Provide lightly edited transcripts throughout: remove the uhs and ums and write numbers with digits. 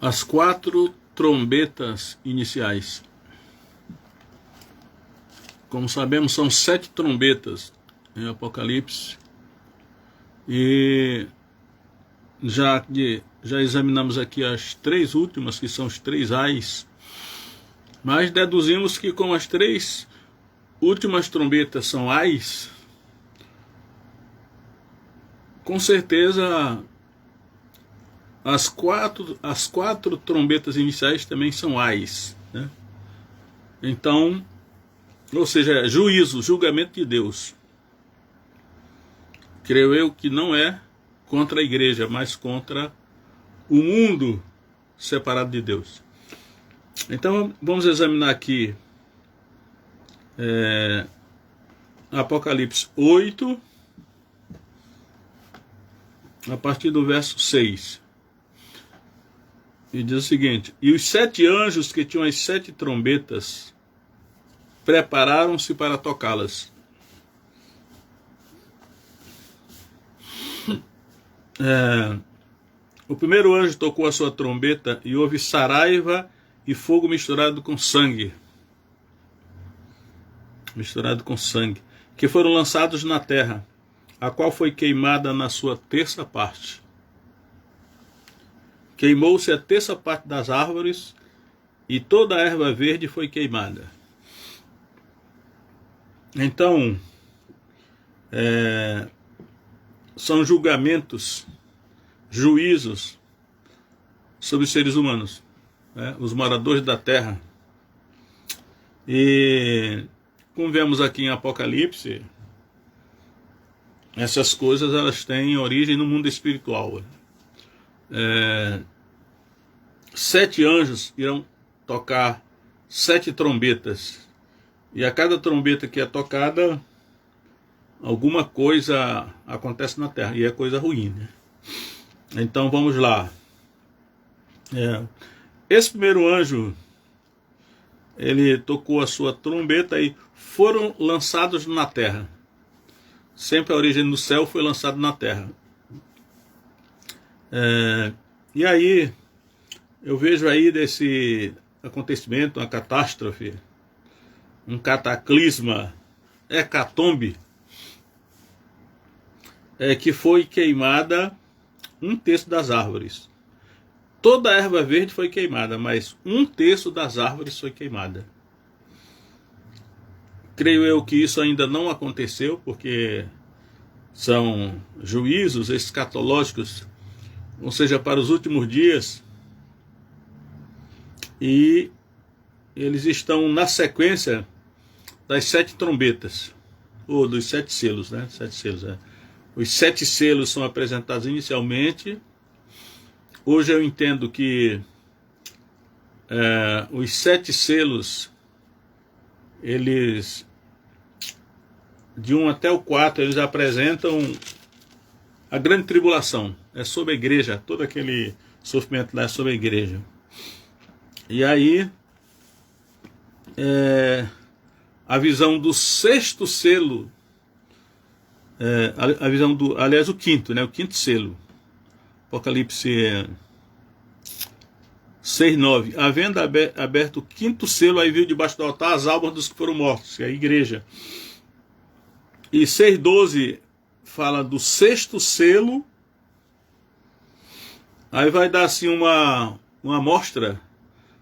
As 4 trombetas iniciais. Como sabemos, são 7 trombetas em Apocalipse. E já examinamos aqui as 3 últimas, que são os 3 ais. Mas deduzimos que como as 3 últimas trombetas são ais, com certeza as quatro trombetas iniciais também são ais, né? Então, ou seja, juízo, julgamento de Deus. Creio eu que não é contra a igreja, mas contra o mundo separado de Deus. Então vamos examinar aqui Apocalipse 8, a partir do verso 6. E diz o seguinte: e os 7 anjos que tinham as 7 trombetas prepararam-se para tocá-las. O primeiro anjo tocou a sua trombeta e houve saraiva e fogo misturado com sangue, que foram lançados na terra, a qual foi queimada na sua terça parte. Queimou-se a terça parte das árvores, e toda a erva verde foi queimada. Então, são julgamentos, juízos sobre os seres humanos, né? Os moradores da terra. E como vemos aqui em Apocalipse, essas coisas elas têm origem no mundo espiritual. 7 anjos irão tocar 7 trombetas, e a cada trombeta que é tocada, alguma coisa acontece na terra, e é coisa ruim, né? Então vamos lá. Esse primeiro anjo, ele tocou a sua trombeta e foram lançados na terra. Sempre a origem do céu foi lançado na terra. E aí eu vejo aí desse acontecimento uma catástrofe, um cataclisma, hecatombe, que foi queimada 1/3 das árvores. Toda a erva verde foi queimada, mas 1/3 das árvores foi queimada. Creio eu que isso ainda não aconteceu, porque são juízos escatológicos, ou seja, para os últimos dias, e eles estão na sequência das 7 trombetas, ou dos 7 selos, né? 7 selos, Os 7 selos são apresentados inicialmente. Hoje eu entendo que os 7 selos, eles, de 1 até o 4, eles apresentam a grande tribulação. É sobre a igreja, todo aquele sofrimento lá é sobre a igreja. E aí, a visão do 6º selo, a visão do, aliás, o 5º, né? O 5º selo. Apocalipse 6:9. Havendo aberto o 5º selo, aí viu debaixo do altar as almas dos que foram mortos, que é a igreja. E 6:12 fala do 6º selo. Aí vai dar assim uma amostra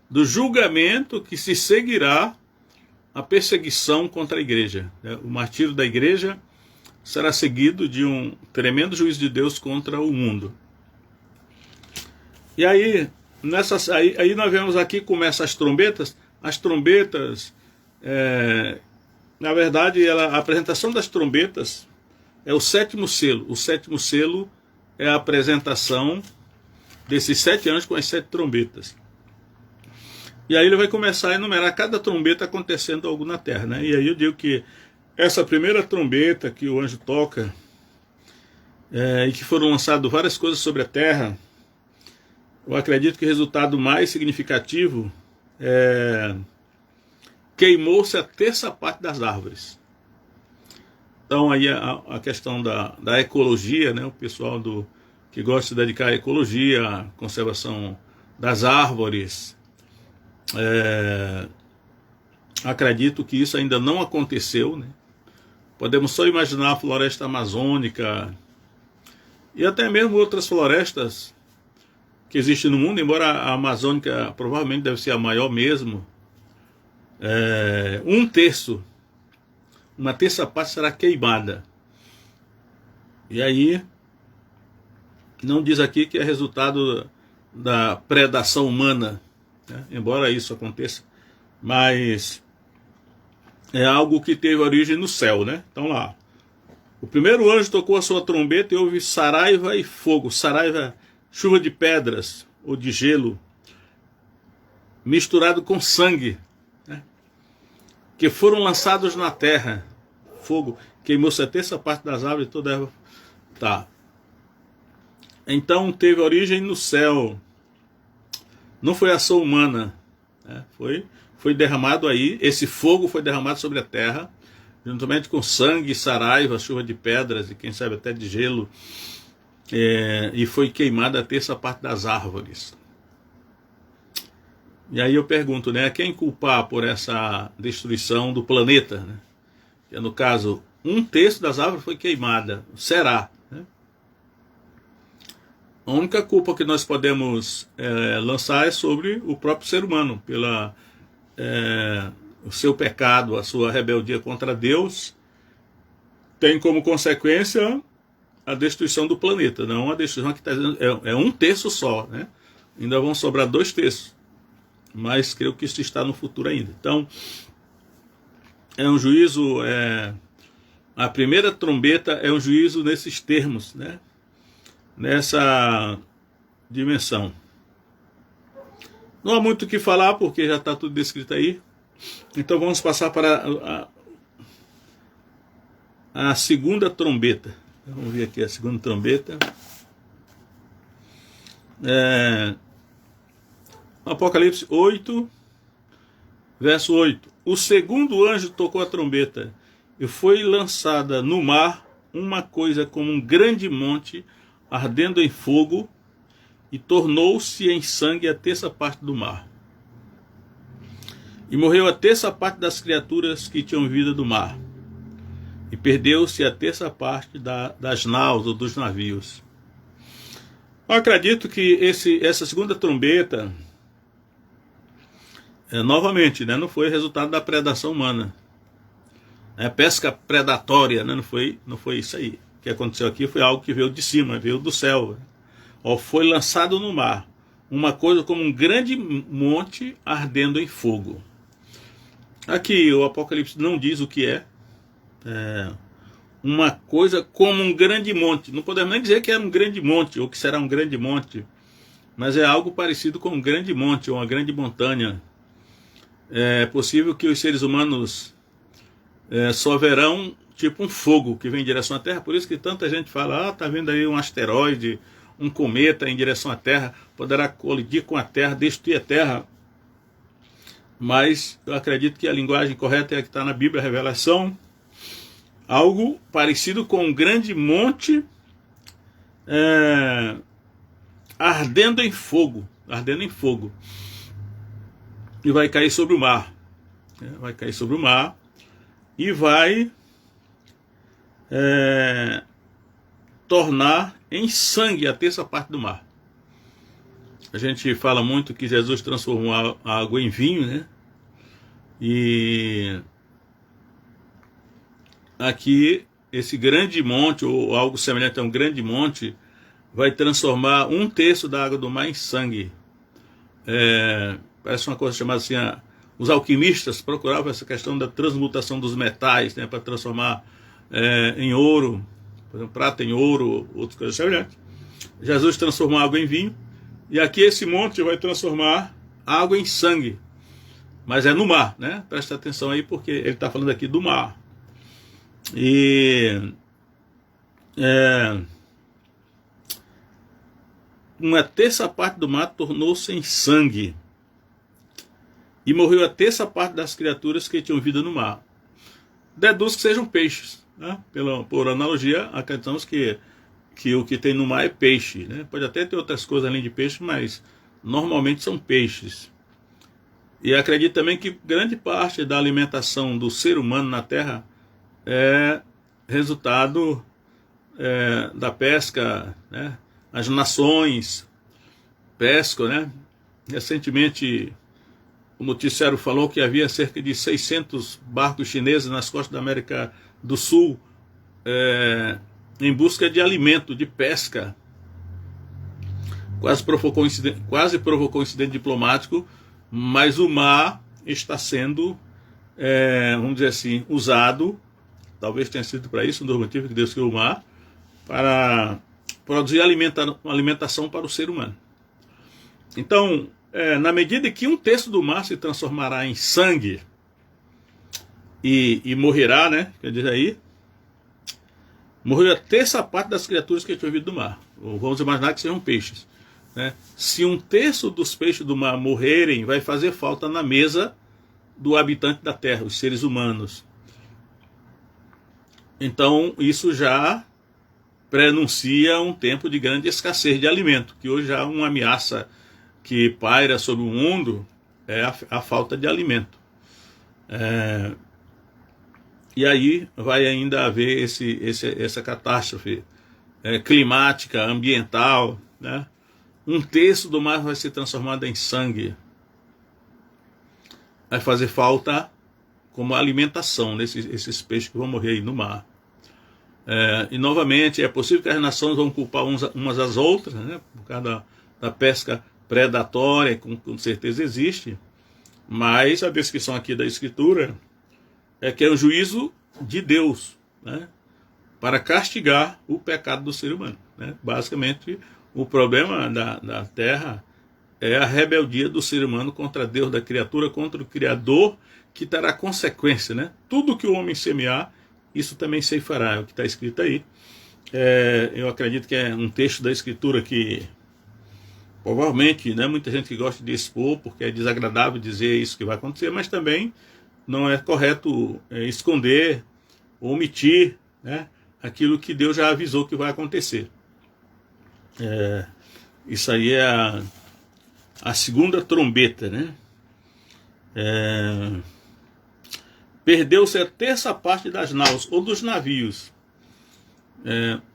do julgamento que se seguirá a perseguição contra a igreja. O martírio da igreja será seguido de um tremendo juízo de Deus contra o mundo. E aí, aí nós vemos aqui como essas trombetas. As trombetas, na verdade, a apresentação das trombetas é o 7º selo. O 7º selo é a apresentação desses 7 anjos com as 7 trombetas. E aí ele vai começar a enumerar cada trombeta acontecendo algo na terra, né? E aí eu digo que essa primeira trombeta que o anjo toca, e que foram lançadas várias coisas sobre a terra, eu acredito que o resultado mais significativo é: queimou-se a terça parte das árvores. Então aí a questão da ecologia, né? O pessoal que gosta de se dedicar à ecologia, à conservação das árvores, acredito que isso ainda não aconteceu, né? Podemos só imaginar a floresta amazônica e até mesmo outras florestas que existem no mundo, embora a amazônica provavelmente deve ser a maior mesmo. Uma terça parte será queimada. E aí, não diz aqui que é resultado da predação humana, né? Embora isso aconteça, mas é algo que teve origem no céu, né? Então lá, o primeiro anjo tocou a sua trombeta e houve saraiva e fogo. Saraiva, chuva de pedras ou de gelo, misturado com sangue, né? Que foram lançados na terra. Fogo queimou 70 parte das árvores e toda a erva. Tá. Então teve origem no céu. Não foi ação humana, né? Foi derramado aí, esse fogo foi derramado sobre a terra, juntamente com sangue, saraiva, chuva de pedras e quem sabe até de gelo, e foi queimada a terça parte das árvores. E aí eu pergunto, né, quem culpar por essa destruição do planeta, né? Que no caso, 1/3 das árvores foi queimada. Será? Né? A única culpa que nós podemos lançar é sobre o próprio ser humano, pela o seu pecado, a sua rebeldia contra Deus, tem como consequência a destruição do planeta. Não a destruição que está dizendo, é 1/3 só, né? Ainda vão sobrar 2/3, mas creio que isso está no futuro ainda. Então, é um juízo, a primeira trombeta é um juízo nesses termos, né? Nessa dimensão. Não há muito o que falar, porque já está tudo descrito aí. Então vamos passar para a segunda trombeta. Vamos ver aqui a segunda trombeta. Apocalipse 8, verso 8. O segundo anjo tocou a trombeta, e foi lançada no mar uma coisa como um grande monte, ardendo em fogo, e tornou-se em sangue a terça parte do mar. E morreu a terça parte das criaturas que tinham vida do mar. E perdeu-se a terça parte das naus ou dos navios. Eu acredito que essa segunda trombeta, novamente, né, não foi resultado da predação humana. Pesca predatória, né, não foi isso aí. O que aconteceu aqui foi algo que veio de cima, veio do céu. Foi lançado no mar uma coisa como um grande monte ardendo em fogo. Aqui o Apocalipse não diz o que é. Uma coisa como um grande monte. Não podemos nem dizer que é um grande monte ou que será um grande monte, mas é algo parecido com um grande monte ou uma grande montanha. É possível que os seres humanos só verão tipo um fogo que vem em direção à Terra. Por isso que tanta gente fala, tá vendo aí um asteroide, um cometa em direção à Terra, poderá colidir com a Terra, destruir a Terra. Mas eu acredito que a linguagem correta é a que está na Bíblia, a Revelação. Algo parecido com um grande monte ardendo em fogo. Ardendo em fogo. E vai cair sobre o mar. Vai cair sobre o mar e vai tornar em sangue a terça parte do mar. A gente fala muito que Jesus transformou a água em vinho, né? E aqui esse grande monte, ou algo semelhante a um grande monte, vai transformar 1/3 da água do mar em sangue. Parece uma coisa chamada assim, os alquimistas procuravam essa questão da transmutação dos metais, né, para transformar em ouro, por exemplo, prata em ouro, outras coisas semelhantes. Jesus transformou a água em vinho, e aqui esse monte vai transformar água em sangue, mas é no mar, né? Presta atenção aí, porque ele está falando aqui do mar. E uma terça parte do mar tornou-se em sangue, e morreu a terça parte das criaturas que tinham vida no mar. Deduz que sejam peixes, né? Por analogia, acreditamos que o que tem no mar é peixe, né? Pode até ter outras coisas além de peixe, mas normalmente são peixes. E acredito também que grande parte da alimentação do ser humano na Terra é resultado da pesca, né? As nações pescam, né? Recentemente o noticiário falou que havia cerca de 600 barcos chineses nas costas da América do Sul em busca de alimento, de pesca. Quase provocou um incidente diplomático, mas o mar está sendo, vamos dizer assim, usado, talvez tenha sido para isso, um dos motivos que Deus criou o mar, para produzir alimentação para o ser humano. Então, na medida que um terço do mar se transformará em sangue e morrerá, né? Quer dizer aí, morreu a terça parte das criaturas que tinham vindo do mar. Ou vamos imaginar que sejam peixes, né? Se um terço dos peixes do mar morrerem, vai fazer falta na mesa do habitante da terra, os seres humanos. Então, isso já prenuncia um tempo de grande escassez de alimento, que hoje há uma ameaça que paira sobre o mundo, é a falta de alimento. E aí vai ainda haver essa catástrofe climática, ambiental, né? Um terço do mar vai ser transformado em sangue. Vai fazer falta como alimentação nesses peixes que vão morrer aí no mar. E novamente, é possível que as nações vão culpar umas às outras, né? Por causa da pesca predatória, com certeza existe, mas a descrição aqui da Escritura é que é um juízo de Deus, né? Para castigar o pecado do ser humano, né? Basicamente, o problema da terra é a rebeldia do ser humano contra Deus, da criatura, contra o Criador, que terá consequência, né? Tudo que o homem semear, isso também ceifará, é o que está escrito aí. Eu acredito que é um texto da Escritura que provavelmente, né, muita gente que gosta de expor, porque é desagradável dizer isso que vai acontecer, mas também não é correto esconder, omitir, né, aquilo que Deus já avisou que vai acontecer. Isso aí é a segunda trombeta, né? Perdeu-se a terça parte das naus ou dos navios.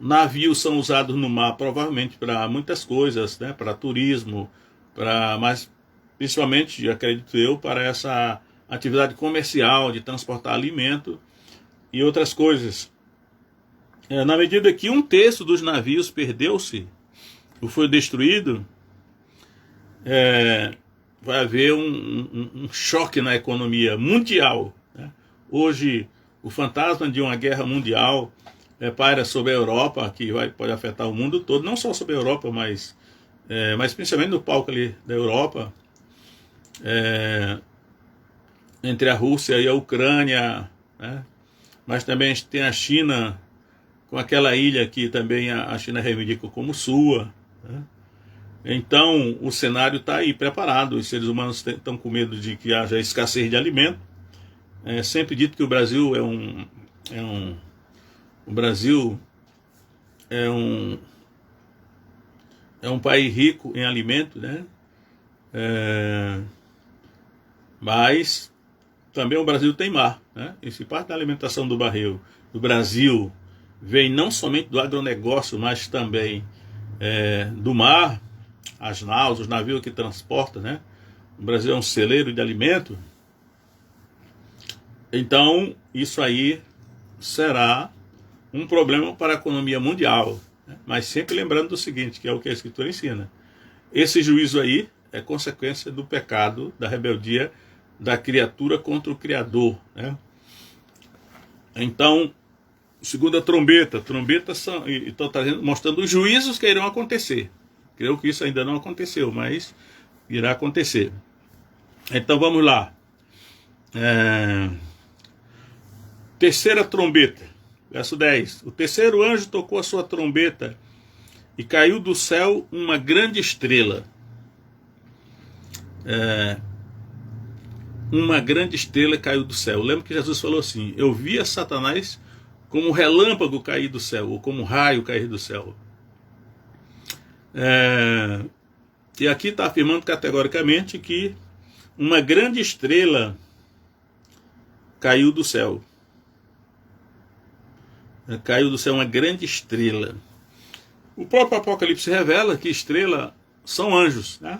Navios são usados no mar provavelmente para muitas coisas, né? Para turismo, mas principalmente, acredito eu, para essa atividade comercial de transportar alimento e outras coisas. Na medida que um terço dos navios perdeu-se ou foi destruído, vai haver um choque na economia mundial, né? Hoje, o fantasma de uma guerra mundial paira sobre a Europa, que pode afetar o mundo todo, não só sobre a Europa, mas principalmente no palco ali da Europa, entre a Rússia e a Ucrânia, né? Mas também tem a China, com aquela ilha que também a China reivindica como sua, né? Então, o cenário está aí preparado, os seres humanos estão com medo de que haja escassez de alimento. É sempre dito que o Brasil o Brasil é um país rico em alimento, né? Mas também o Brasil tem mar, né? E se parte da alimentação do Brasil vem não somente do agronegócio, mas também do mar, as naus, os navios que transportam, né? O Brasil é um celeiro de alimento. Então, isso aí será um problema para a economia mundial, né? Mas sempre lembrando do seguinte, que é o que a Escritura ensina. Esse juízo aí é consequência do pecado, da rebeldia da criatura contra o Criador, né? Então, segunda trombeta estou mostrando os juízos que irão acontecer. Creio que isso ainda não aconteceu, mas irá acontecer. Então vamos lá. Terceira trombeta, verso 10. O terceiro anjo tocou a sua trombeta e caiu do céu uma grande estrela. Uma grande estrela caiu do céu. Lembra que Jesus falou assim: eu via Satanás como relâmpago cair do céu, ou como raio cair do céu. E aqui está afirmando categoricamente que uma grande estrela caiu do céu. Caiu do céu uma grande estrela. O próprio Apocalipse revela que estrelas são anjos, né?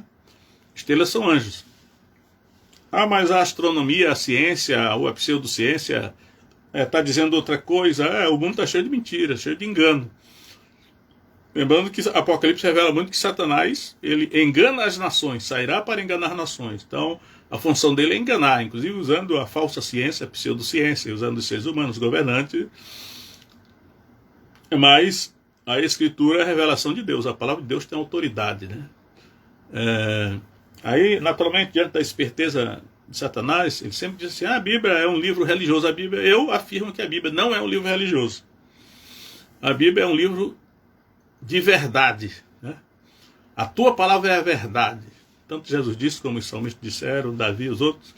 Estrelas são anjos. Mas a astronomia, a ciência, ou a pseudociência está dizendo outra coisa. O mundo está cheio de mentiras, cheio de engano. Lembrando que Apocalipse revela muito que Satanás, ele engana as nações, sairá para enganar as nações. Então, a função dele é enganar, inclusive usando a falsa ciência, a pseudociência, usando os seres humanos, governantes. Mas a Escritura é a revelação de Deus, a palavra de Deus tem autoridade, né? Aí, naturalmente, diante da esperteza de Satanás, ele sempre diz assim, a Bíblia é um livro religioso. Eu afirmo que a Bíblia não é um livro religioso. A Bíblia é um livro de verdade, né? A tua palavra é a verdade. Tanto Jesus disse, como os salmistas disseram, Davi e os outros.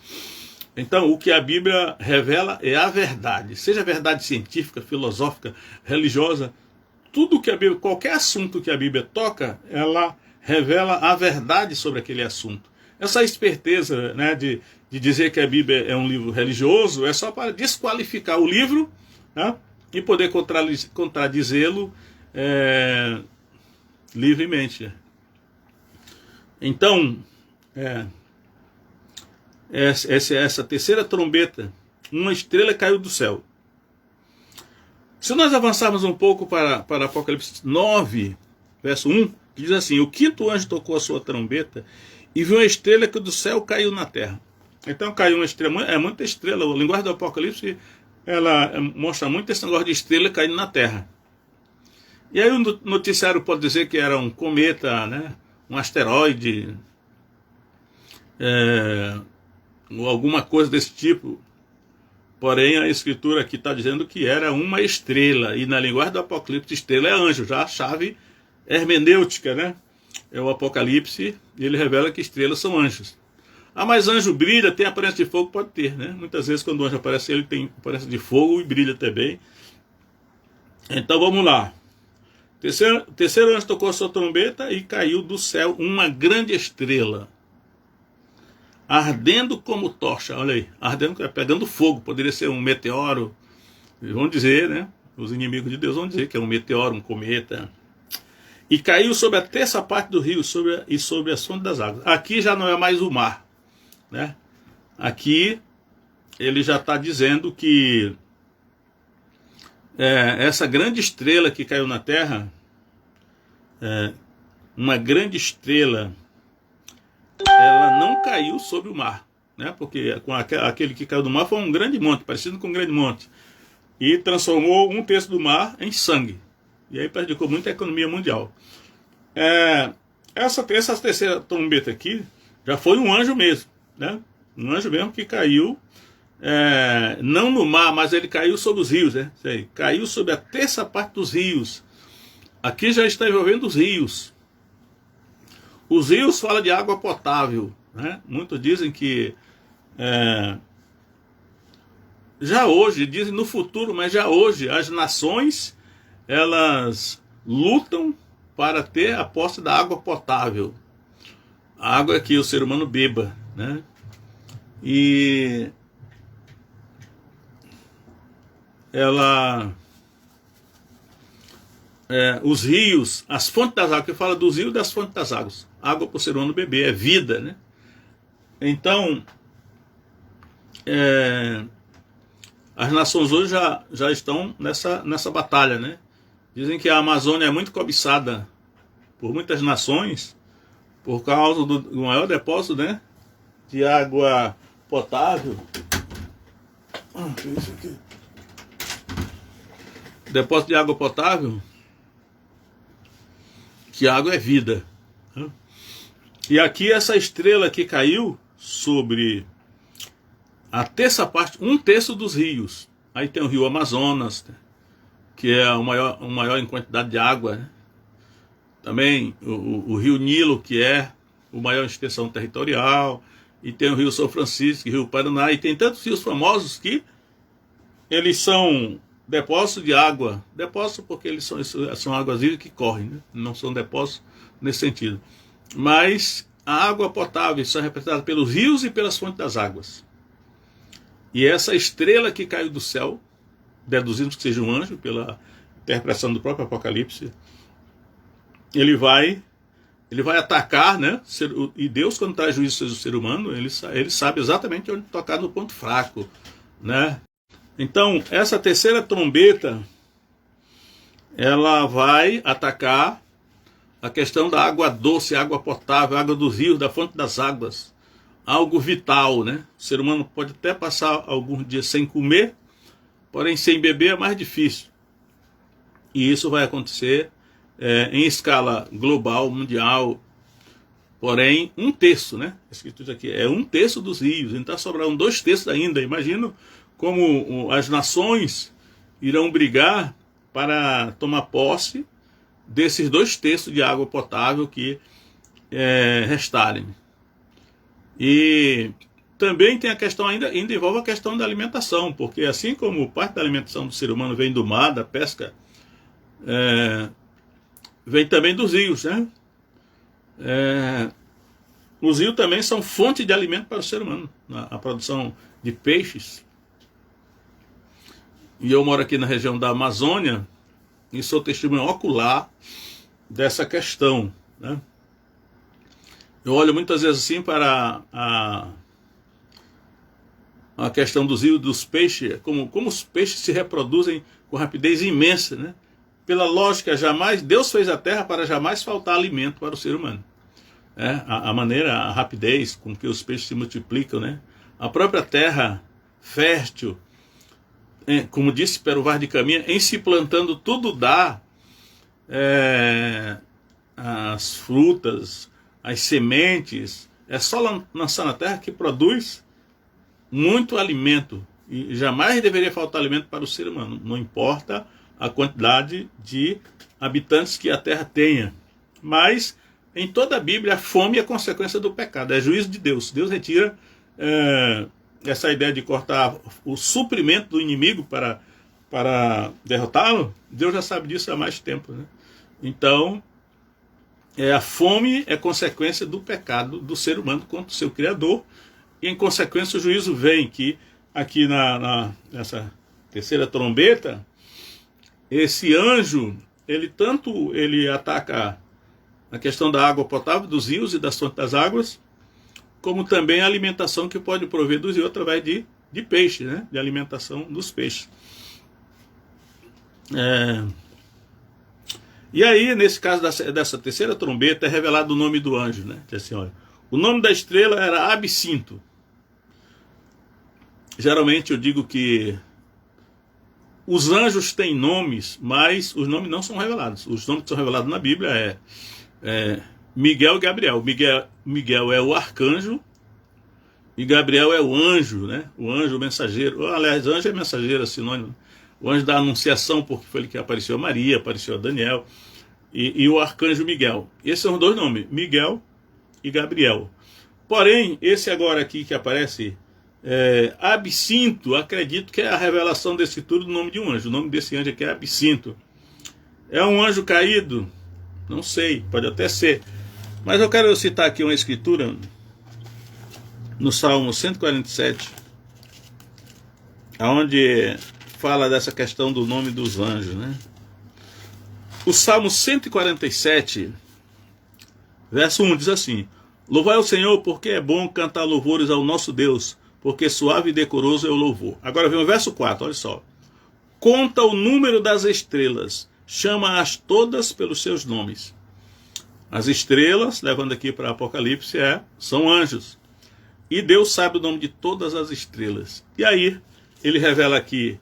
Então, o que a Bíblia revela é a verdade. Seja verdade científica, filosófica, religiosa, tudo que a Bíblia, qualquer assunto que a Bíblia toca, ela revela a verdade sobre aquele assunto. Essa esperteza, né, de dizer que a Bíblia é um livro religioso é só para desqualificar o livro, né, e poder contradizê-lo livremente. Então, essa terceira trombeta, uma estrela caiu do céu. Se nós avançarmos um pouco para Apocalipse 9, verso 1, diz assim, o quinto anjo tocou a sua trombeta e viu uma estrela que do céu caiu na terra. Então caiu uma estrela, muita estrela, a linguagem do Apocalipse, ela mostra muito esse negócio de estrela caindo na terra. E aí o noticiário pode dizer que era um cometa, né, um asteroide, ou alguma coisa desse tipo. Porém, a Escritura aqui está dizendo que era uma estrela, e na linguagem do Apocalipse, estrela é anjo, já a chave hermenêutica, né? É o Apocalipse, e ele revela que estrelas são anjos. Mas anjo brilha, tem aparência de fogo? Pode ter, né? Muitas vezes quando o anjo aparece, ele tem aparência de fogo e brilha também. Então vamos lá. Terceiro anjo tocou a sua trombeta e caiu do céu uma grande estrela, ardendo como tocha. Olha aí, ardendo, pegando fogo. Poderia ser um meteoro. Vão dizer, né? Os inimigos de Deus vão dizer que é um meteoro, um cometa. E caiu sobre a terça parte do rio e sobre as fontes das águas. Aqui já não é mais o mar, né? Aqui ele já está dizendo que essa grande estrela que caiu na terra, uma grande estrela, ela não caiu sobre o mar, né? Porque aquele que caiu do mar foi um grande monte, parecido com um grande monte, e transformou um terço do mar em sangue. E aí prejudicou muito a economia mundial. Essa terceira trombeta aqui já foi um anjo mesmo, né? Um anjo mesmo que caiu, não no mar, mas ele caiu sobre os rios, né? Caiu sobre a terça parte dos rios. Aqui já está envolvendo os rios. Os rios falam de água potável, né? Muitos dizem que já hoje, dizem no futuro, mas já hoje as nações, elas lutam para ter a posse da água potável. A água que o ser humano beba, né? E os rios, as fontes das águas, que fala dos rios e das fontes das águas. Água para o ser humano beber, é vida, né? Então, as nações hoje já estão nessa batalha, né? Dizem que a Amazônia é muito cobiçada por muitas nações por causa do maior depósito, né, de água potável. Isso aqui. Depósito de água potável, que água é vida. E aqui essa estrela que caiu sobre a terça parte, um terço dos rios. Aí tem o rio Amazonas, que é o maior em quantidade de água, né? Também o rio Nilo, que é o maior em extensão territorial, e tem o rio São Francisco, o rio Paraná, e tem tantos rios famosos que eles são depósito de água. Depósito porque eles são águas vivas que correm, né? Não são depósitos nesse sentido. Mas a água potável são representadas pelos rios e pelas fontes das águas. E essa estrela que caiu do céu, deduzimos que seja um anjo, pela interpretação do próprio Apocalipse, ele vai atacar, né? E Deus, quando traz juízo sobre o ser humano, ele sabe exatamente onde tocar no ponto fraco, né? Então, essa terceira trombeta, ela vai atacar a questão da água doce, água potável, água dos rios, da fonte das águas. Algo vital, né? O ser humano pode até passar alguns dias sem comer, porém sem beber é mais difícil. E isso vai acontecer em escala global, mundial. Porém, 1/3, né? Escrito aqui, é 1/3 dos rios. Então sobraram 2/3 ainda. Imagina como as nações irão brigar para tomar posse desses 2/3 de água potável que restarem. E também tem a questão, ainda envolve a questão da alimentação, porque assim como parte da alimentação do ser humano vem do mar, da pesca, vem também dos rios, né? Os rios também são fonte de alimento para o ser humano, a produção de peixes. E eu moro aqui na região da Amazônia e sou testemunho ocular dessa questão, né? Eu olho muitas vezes assim para a questão dos rios, dos peixes, como os peixes se reproduzem com rapidez imensa, né? Pela lógica, Deus fez a terra para jamais faltar alimento para o ser humano. A maneira, a rapidez com que os peixes se multiplicam, né? A própria terra fértil, como disse Peruvar de Caminha, em se plantando tudo dá as frutas, as sementes. É só lançar na terra que produz muito alimento. E jamais deveria faltar alimento para o ser humano, não importa a quantidade de habitantes que a terra tenha. Mas em toda a Bíblia a fome é consequência do pecado, é juízo de Deus. Deus retira essa ideia de cortar o suprimento do inimigo para derrotá-lo. Deus já sabe disso há mais tempo, né? Então a fome é consequência do pecado do ser humano contra o seu Criador, e em consequência o juízo vem, que aqui nessa terceira trombeta, esse anjo, ele ataca a questão da água potável, dos rios e das fontes das águas, como também a alimentação que pode prover dos rios através de peixe, né? De alimentação dos peixes. E aí, nesse caso dessa terceira trombeta, é revelado o nome do anjo, né? Que assim, olha, o nome da estrela era Absinto. Geralmente eu digo que os anjos têm nomes, mas os nomes não são revelados. Os nomes que são revelados na Bíblia é Miguel e Gabriel. Miguel é o arcanjo e Gabriel é o anjo, né? O anjo, o mensageiro. Aliás, anjo é mensageiro, é sinônimo. O anjo da anunciação, porque foi ele que apareceu a Maria, apareceu a Daniel, e o arcanjo Miguel. Esses são os dois nomes, Miguel e Gabriel. Porém, esse agora aqui que aparece, Absinto, acredito que é a revelação da Escritura do nome de um anjo. O nome desse anjo aqui é Absinto. É um anjo caído? Não sei, pode até ser. Mas eu quero citar aqui uma escritura no Salmo 147, onde fala dessa questão do nome dos anjos, né? O Salmo 147, verso 1 diz assim: Louvai ao Senhor, porque é bom cantar louvores ao nosso Deus, porque suave e decoroso é o louvor. Agora vem o verso 4, olha só. Conta o número das estrelas, chama-as todas pelos seus nomes. As estrelas, levando aqui para Apocalipse, são anjos. E Deus sabe o nome de todas as estrelas. E aí, ele revela aqui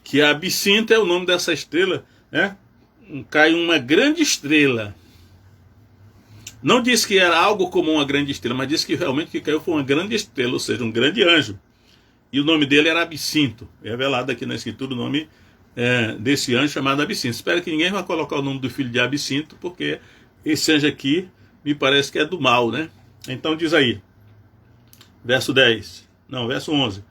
que a Absinto é o nome dessa estrela, né? Cai uma grande estrela. Não diz que era algo como uma grande estrela, mas diz que realmente que caiu foi uma grande estrela, ou seja, um grande anjo. E o nome dele era Absinto. É revelado aqui na Escritura o nome desse anjo chamado Absinto. Espero que ninguém vá colocar o nome do filho de Absinto, porque esse anjo aqui me parece que é do mal, né? Então diz aí, verso 11.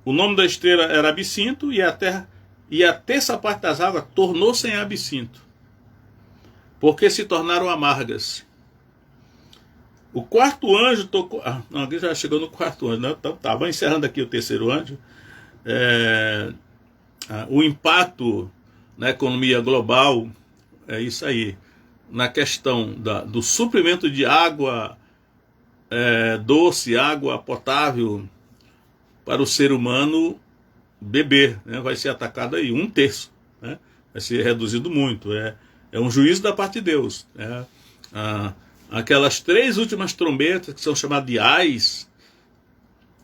O nome da estrela era Absinto, e a terra e a terça parte das águas tornou-se em absinto, porque se tornaram amargas. O quarto anjo tocou... não, aqui já chegou no quarto anjo, né? Então tá, vamos encerrando aqui o terceiro anjo. O impacto na economia global é isso aí, na questão do suprimento de água doce, água potável para o ser humano beber, né? Vai ser atacado aí 1/3, né? Vai ser reduzido muito. É um juízo da parte de Deus, né? Aquelas 3 últimas trombetas, que são chamadas de ais,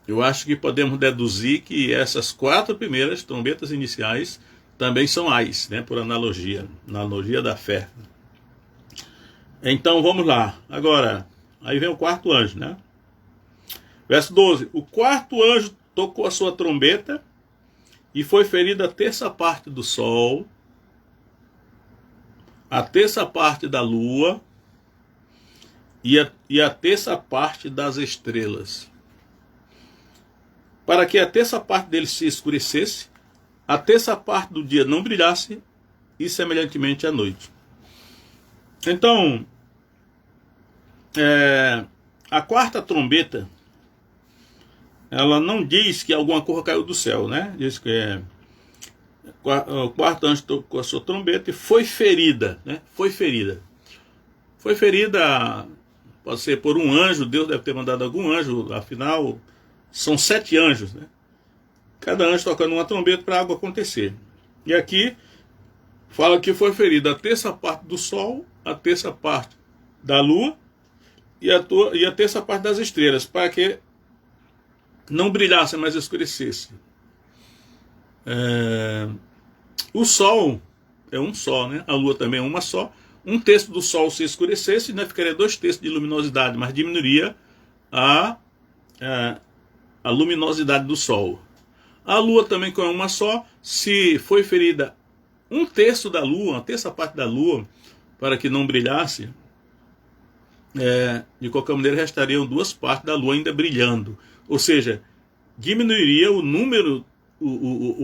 eu acho que podemos deduzir que essas 4 primeiras trombetas iniciais também são ais, né? Por analogia da fé. Então vamos lá. Agora, aí vem o quarto anjo, né? Verso 12. O quarto anjo tocou a sua trombeta e foi ferida a terça parte do sol, a terça parte da lua e a terça parte das estrelas, para que a terça parte dele se escurecesse, a terça parte do dia não brilhasse, e semelhantemente à noite. Então, a quarta trombeta, ela não diz que alguma coisa caiu do céu, né? Diz que o quarto anjo tocou a sua trombeta e foi ferida, né? Foi ferida, pode ser por um anjo. Deus deve ter mandado algum anjo, afinal são 7 anjos, né? Cada anjo tocando uma trombeta para algo acontecer. E aqui fala que foi ferida a terça parte do sol, a terça parte da lua e a terça parte das estrelas, para que não brilhasse, mas escurecesse. O sol é um só, né? A lua também é uma só. 1/3 do sol se escurecesse, né? Ficaria 2/3 de luminosidade, mas diminuiria a luminosidade do sol. A lua também, como é uma só, se foi ferida 1/3 da lua, a terça parte da lua, para que não brilhasse, de qualquer maneira restariam 2 partes da lua ainda brilhando. Ou seja, diminuiria o número,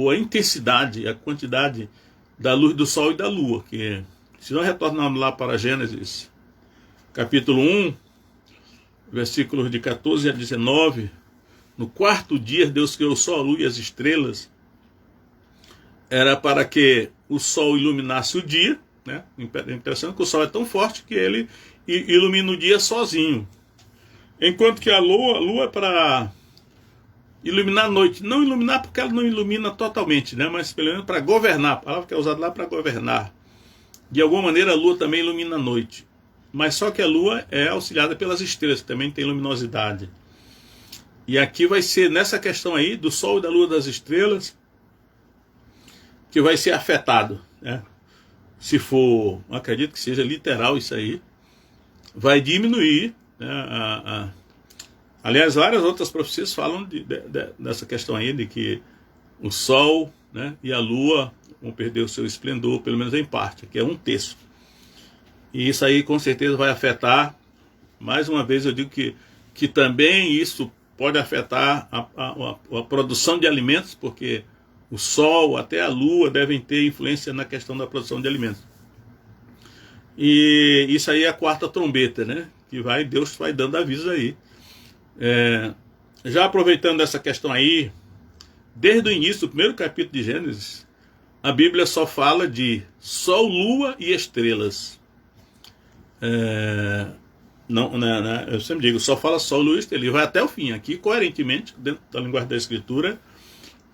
a intensidade, a quantidade da luz do sol e da lua. Que, se nós retornarmos lá para Gênesis, capítulo 1, versículos de 14 a 19, no quarto dia Deus criou o sol, a lua e as estrelas. Era para que o sol iluminasse o dia, né? Interessante que o sol é tão forte que ele ilumina o dia sozinho. Enquanto que a lua é para iluminar a noite. Não iluminar porque ela não ilumina totalmente, né? Mas pelo menos para governar. A palavra que é usada lá para governar. De alguma maneira a lua também ilumina a noite. Mas só que a lua é auxiliada pelas estrelas, que também tem luminosidade. E aqui vai ser nessa questão aí do sol e da lua das estrelas que vai ser afetado, né? Se for, acredito que seja literal isso aí, vai diminuir, né? Aliás, várias outras profecias falam dessa questão aí, de que o sol, né, e a lua vão perder o seu esplendor, pelo menos em parte, que é 1/3. E isso aí com certeza vai afetar, mais uma vez eu digo que também isso pode afetar a produção de alimentos, porque o sol, até a lua, devem ter influência na questão da produção de alimentos. E isso aí é a quarta trombeta, né? Que Deus vai dando aviso aí. Já aproveitando essa questão aí, desde o início do primeiro capítulo de Gênesis, a Bíblia só fala de sol, lua e estrelas. Eu sempre digo, só fala sol, lua e estrelas. E vai até o fim. Aqui, coerentemente, dentro da linguagem da Escritura,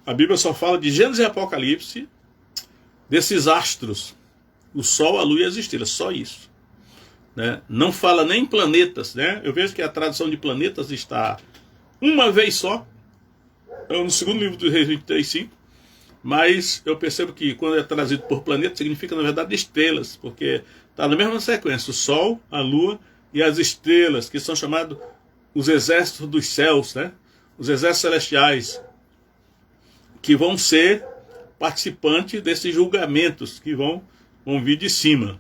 a Bíblia só fala de Gênesis e Apocalipse, desses astros, o sol, a lua e as estrelas, só isso, né? Não fala nem em planetas, né? Eu vejo que a tradução de planetas está uma vez só, no segundo livro do Reis 23:5, mas eu percebo que quando é trazido por planeta, significa na verdade estrelas, porque está na mesma sequência, o sol, a lua e as estrelas, que são chamados os exércitos dos céus, né? Os exércitos celestiais, que vão ser participantes desses julgamentos que vão vir de cima.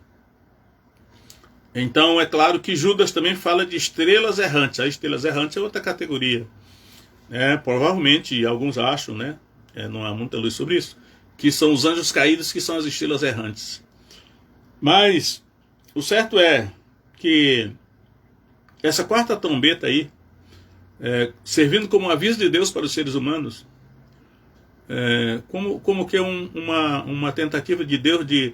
Então é claro que Judas também fala de estrelas errantes. As estrelas errantes é outra categoria. Provavelmente alguns acham, né? Não há muita luz sobre isso, que são os anjos caídos, que são as estrelas errantes. Mas o certo é que essa quarta trombeta aí, servindo como aviso de Deus para os seres humanos, como que é uma tentativa de Deus de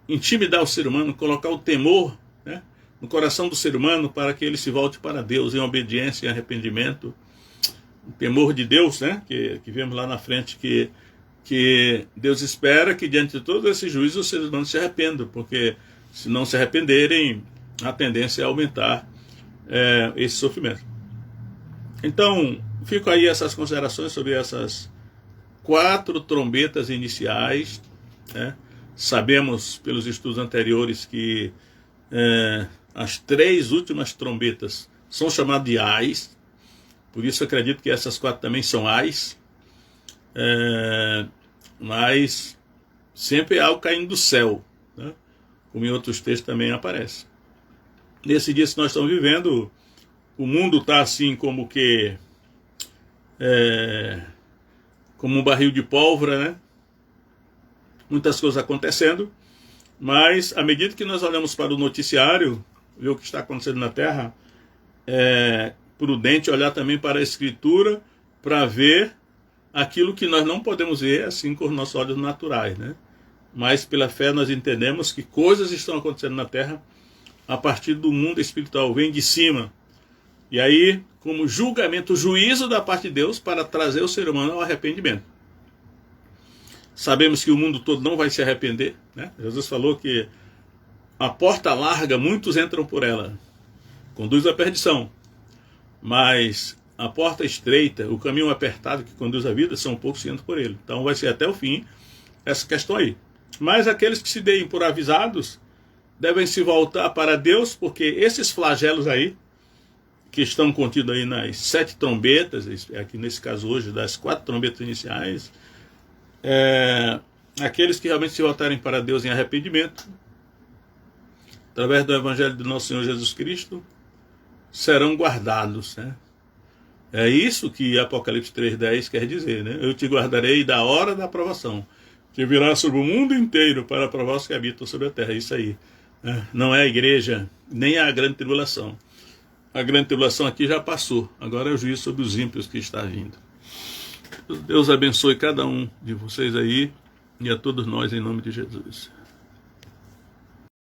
intimidar o ser humano, colocar o temor, né, no coração do ser humano para que ele se volte para Deus em obediência e arrependimento. O temor de Deus, né, que vemos lá na frente, que Deus espera que diante de todos esses juízos os seres humanos se arrependam, porque se não se arrependerem, a tendência é aumentar esse sofrimento. Então, fico aí essas considerações sobre essas 4 trombetas iniciais, né? Sabemos pelos estudos anteriores que as 3 últimas trombetas são chamadas de ais, por isso eu acredito que essas 4 também são ais, mas sempre é algo caindo do céu, né? Como em outros textos também aparece. Nesse dia que nós estamos vivendo, o mundo está assim como que como um barril de pólvora, né? Muitas coisas acontecendo, mas à medida que nós olhamos para o noticiário, ver o que está acontecendo na Terra, é prudente olhar também para a Escritura para ver aquilo que nós não podemos ver assim com os nossos olhos naturais, né? Mas pela fé nós entendemos que coisas estão acontecendo na Terra a partir do mundo espiritual, vem de cima. E aí, como julgamento, juízo da parte de Deus para trazer o ser humano ao arrependimento. Sabemos que o mundo todo não vai se arrepender, né? Jesus falou que a porta larga, muitos entram por ela, conduz à perdição. Mas a porta estreita, o caminho apertado que conduz à vida, são poucos que entram por ele. Então vai ser até o fim essa questão aí. Mas aqueles que se deem por avisados devem se voltar para Deus, porque esses flagelos aí, que estão contidos aí nas 7 trombetas, aqui nesse caso hoje, das 4 trombetas iniciais, aqueles que realmente se voltarem para Deus em arrependimento, através do Evangelho do nosso Senhor Jesus Cristo, serão guardados, né? É isso que Apocalipse 3,10 quer dizer, né? Eu te guardarei da hora da aprovação, que virá sobre o mundo inteiro para provar os que habitam sobre a terra. Isso aí, né? Não é a igreja, nem a grande tribulação. A grande tribulação aqui já passou, agora é o juízo sobre os ímpios que está vindo. Deus abençoe cada um de vocês aí e a todos nós em nome de Jesus.